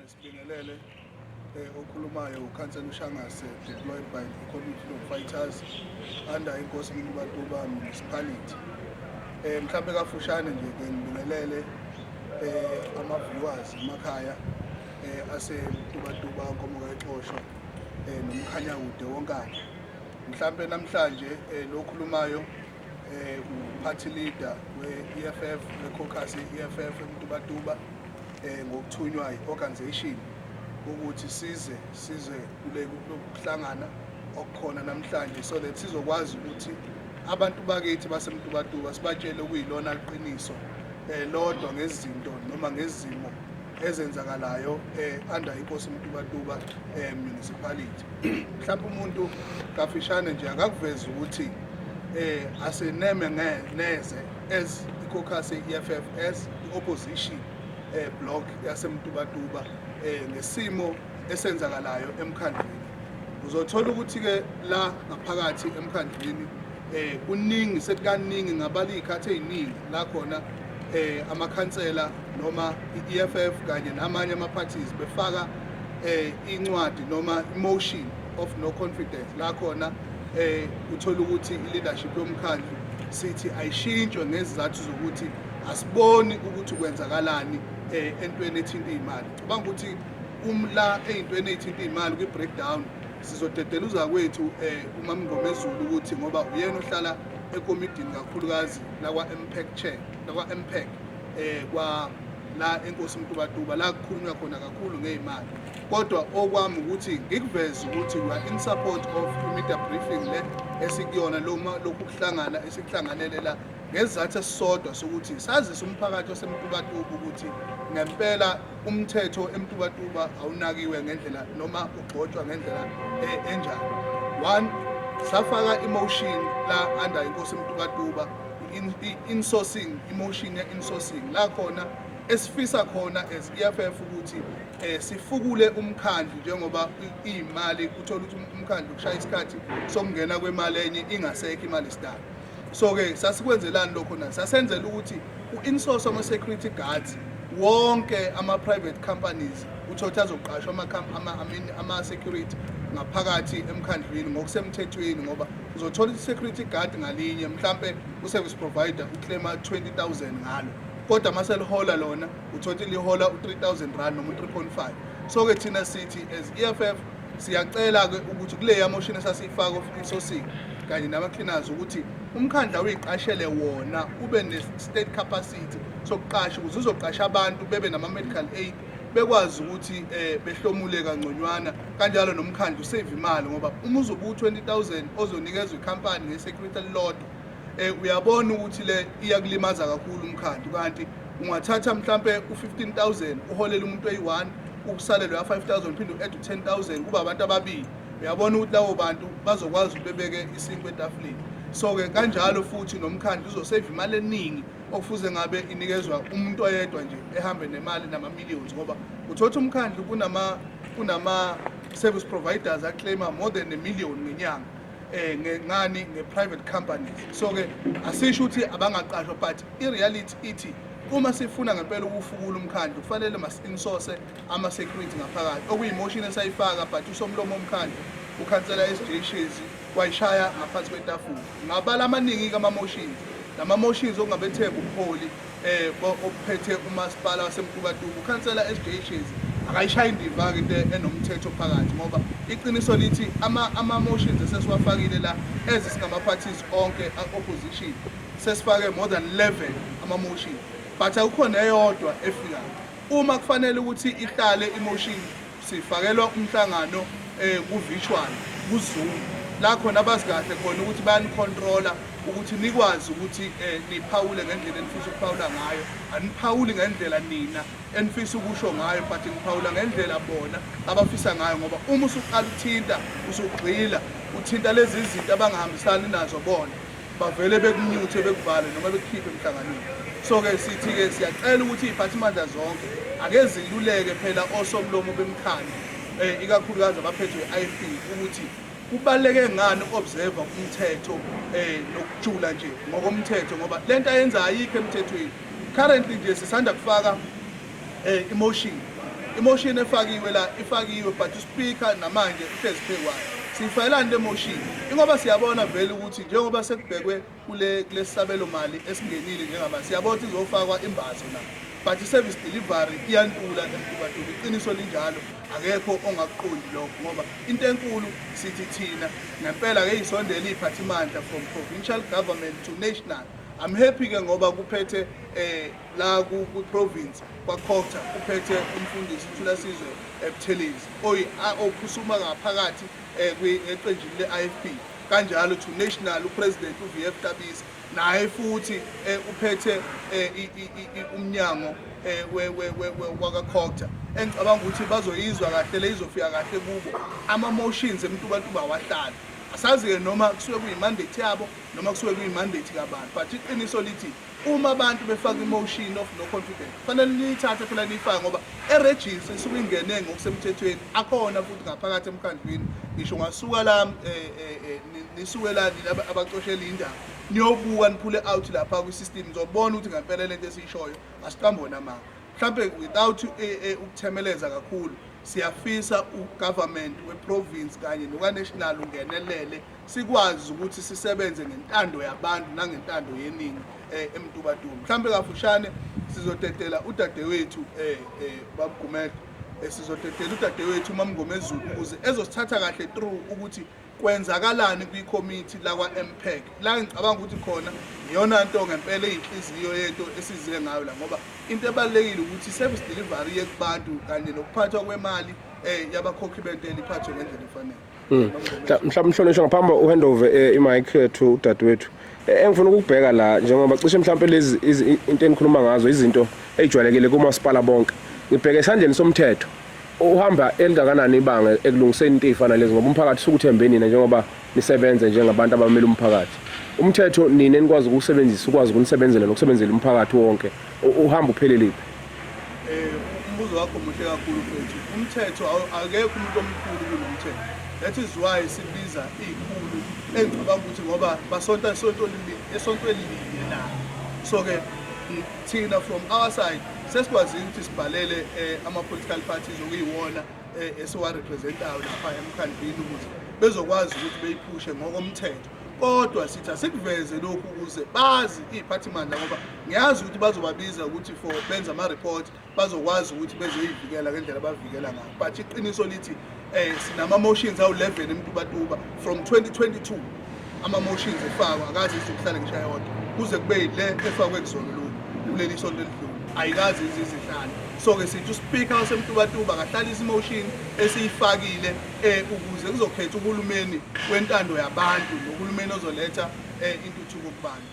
Sibingelele okhulumayo uKhansela uShangase deployed by the Economic Freedom Fighters under inkosi Mntuba municipality. Mhlambe kafushane nje ke ngibingelele ama-viewers emakhaya ase-Mntuba Nkomoka Exosho nomkhanyakude wonkana. Mhlambe namhlanje lo khulumayo party leader we-EFF we-caucus ye-EFF eMntuba ngokuthunywa i-organization ukuthi size kule kuhlangana okukhona namhlanje so that sizokwazi ukuthi abantu bakithi baseMntuba sibatshele okuyilona iqiniso lodwa ngezinto noma ngezimo ezenzakalayo under inkosi Mntuba municipality. Mhlawumbe umuntu kafishane nje akakuveza ukuthi aseneme neze as i-caucus ye-EFF as i-opposition block yaseMntuba ngesimo esenzakalayo emkhandlwini. Uzothola ukuthi ke la ngaphakathi emkhandlwini kuningi sekukaningi ngabala izikhathi eziningi la khona amakhansela noma i-EFF kanye namanye ama-parties befaka incwadi noma motion of no confidence la khona uthola ukuthi i-leadership yomkhandlu sithi ayishintshwe ngezizathu zokuthi asiboni ukuthi kwenzakalani entweni ethinta izimali. Cabanga ukuthi umla eyintweni ethinta izimali kwi-breakdown sizodedela kwethu uMama Ngomezulu ukuthi ngoba uyena ohlala ekomidini kakhulukazi lakwa-MPEC chair lakwa-MPEC kwa la enkosi Mntuba la kukhulunywa khona kakhulu ngezimali. Kodwa okwami ukuthi ngikuveze ukuthi we are in support of i-media briefing le esikuyona lokhu kuhlangana esikuhlanganele la ngezathu esisodwa sokuthi sazise umphakathi waseMntuba ukuthi ngempela umthetho eMntuba awunakiwe ngendlela noma ugxotshwa ngendlela enjani. One, safaka emotion la under inkosi Mntuba insourcing emotion ya-insourcing la khona esifisa khona as EFF ukuthi sifukule umkhandlu njengoba imali uthola ukuthi umkhandlu kushaya isikhathi sokungena kwemali enye ingasekho imali sidala. So ke sasikwenzelani lokho na sasenzela ukuthi u-insource ama-security guards wonke ama-private companies uthotha azoqashwa ama-security ngaphakathi emkhandlwini ngokusemthethweni ngoba uzothola i-security guard ngalinye mhlampe u-service provider uclaima 20,000 ngalo kodwa maselihola lona uthola lihola u-3,000 rand noma u-3.5. So ke thina sithi as EFF siyacela ke ukuthi kuleya motion esasiyifaka of insourcing kanye nama-cleaners ukuthi umkhandla uyiqashele wona ube ne-state capacity sokuqasha ukuze uzoqasha abantu bebe nama-medical aid bekwazi ukuthi behlomule kangconywana kanjalo nomkhandla usave imali ngoba uma uzobe u-20,000 ozonikezwa ikhampani nge-security elilodwa uyabona ukuthi le iyakulimaza kakhulu umkhandlu kanti ungathatha mhlampe u-15,000 uholele umuntu oyi-1 ukusalelwe ya-5,000 phinde u-add 10,000 kuba abantu ababili uyabona ukuthi labo bantu bazokwazi ukuthi bebeke isinkwa etafuleni. So ke kanjalo futhi nomkhandlu uzosave imali eningi okufuze ngabe inikezwa umuntu oyedwa nje ehambe nemali nama-millions ngoba uthola umkhandlu kunama-service providers aclaima more than $1 million ngenyanga ngani nge-private companies. So ke asisho ukuthi abangaqashwa but i-reality ithi uma sifuna ngempela ukufukula umkhandlu kufanele mas-insource ama-security ngaphakathi okuyi-motion esayifaka but usomlomo womkhandlu ukhansela SJ Shezi wayishaya ngaphansi kwetafula. Ngabala amaningi ama-motions nama-motions okungabethemba ubuholi ophethe umasipala waseMntuba ukhansela SJ Shezi akayishaya indiva-ke into enomthetho phakathi ngoba iqiniso lithi ama-motions esesiwafakile la ezisingama-parties onke opposition sesifake more than 11 ama-motion but akukhona eyodwa efikayo. Uma kufanele ukuthi ihlale i-motion sifakelwa umhlangano ku-virtual ku-Zoom la khona abazikahle khona ukuthi bayanicontrola ukuthi nikwazi ukuthi niphawule ngendlela enifisa ukuphawula ngayo aniphawuli ngendlela nina enifisa ukusho ngayo but niphawula ngendlela bona abafisa ngayo ngoba uma usuqala uthinta usugqila uthinta lezi zinto abangahambisani nazo bona bavele bekunyuthe bekuvale noma bekukhiphe emhlanganweni. So ke sithi-ke siyacela ukuthi iy'phathimandla zonke ake ziluleke phela osomlomo bemkhandlu ikakhulukazi abaphethwe i-IFP ukuthi kubaluleke ngani uku-observa umthetho nokujula nje ngokomthetho ngoba lento ayenza ayikho emthethweni. Currently nje sisanda kufaka emotion imotion efakiwe la ifakiwe but uspeaker namanje uhlezi phekwayo sifayelana le motion ingoba siyabona vele ukuthi njengoba sekubhekwe kule sabelo mali esingenile njengaba siyabona ukuthi izofakwa imbazo la but service delivery iyantula emntubatuba iqiniso linjalo akekho ongakuqondi lokho ngoba into enkulu sithi thina ngempela ke isondela iphathimandla from provincial government to national. I'm happy ke ngoba kuphethe la ku province kwaKhokha kuphethe umfundisi Thulasizwe Buthelezi ophusuma ngaphakathi kweqenjini le-IFP kanjalo to national upresident uVF Tabisa naye futhi uphethe umnyango wakaKhokha engicabanga ukuthi bazoyizwa kahle lezofika kahle kubo ama motions emntubatuba wahlala asazi-ke noma kusuke kuyimandate yabo noma kusuke kuyimandate kabantu but iqiniso lithi uma abantu befaka imotion of no confidence fanele niyithathe phela niyifake ngoba eregister isuke ingene ngokusemthethweni akhona futhi ngaphakathi emkhandlwini ngisho ngasuka la nisuke la abacoshela indaba niyobuka niphule out lapha kwi-system nizobona ukuthi ngempela lento esiyishoyo asiqambona manga mhlambe without ukuthemeleza kakhulu siyafisa ugovernment weprovince kanye noka-national ungenelele sikwazi ukuthi sisebenze ngentando yabantu nangentando yeningi emntubatuba mhlambe kafushane sizotetela udadewethu babugumede sizotetela udadewethu uMamngomezulu ukuze ezosithatha kahle through ukuthi kwenzakalani kwi-committee lakwa-MPEC la ngicabanga ukuthi khona iyona nto ngempela eyinhliziyo yento esiziye ngayo la ngoba into ebalulekile ukuthi service delivery yekubantu kanye nokuphathwa kwemali yabakhokhi bentela iphathwe ngendlela efanele. Mhlawumbe Mhlonishwa ngaphambi uhandover imic to udadewethu engifuna ukubheka la njengoba cishe mhlawumbe lezi into enikhuluma ngazo izinto ejwayelekile kumasipala bonke ngibheke esandleni somthetho uhamba elingakanani ibanga ekulungiseni into ezifana lezi ngoba umphakathi sukuthembe nina njengoba nisebenza njengabantu abamele umphakathi umthetho nini enikwazi ukusebenzisa ukwazi ukunisebenzela nokusebenzela umphakathi wonke uhamba upheleliphi umbuzo wakho muhle kakhulu mfethu umthetho akekho umuntu omkhulu kunomthetho that is why sibiza izikhulu engicabanga ukuthi ngoba basonta esontweni linye la so ke thina from our side sesikwazi ukuthi sibhalele ama-political parties okuyiwona esiwarepresentayo lapha emkhandlwini ukuthi bezokwazi ukuthi beyiphushe ngokomthetho kodwa sithi asikuveze lokhu ukuze bazi iy'phathimandla ngoba ngiyazi ukuthi bazobabiza ukuthi for benza ama-report bazokwazi ukuthi bezoyivikela ngendlela abavikela ngayo but iqiniso lithi sinama-motions awu-11 emntubatuba from 2022 ama-motions efakwa akazi izokuhlala ngisho yodwa kuze kube yile efakwe kuzona kuleli sonto elidlule ayikazi izihlala so-ke sithi uspeaker wasemntubatuba akahlalisa imotion esiyifakile ukuze kuzokhetha uhulumeni wentando yabantu nohulumeni ozoletha intuthuko kubantu.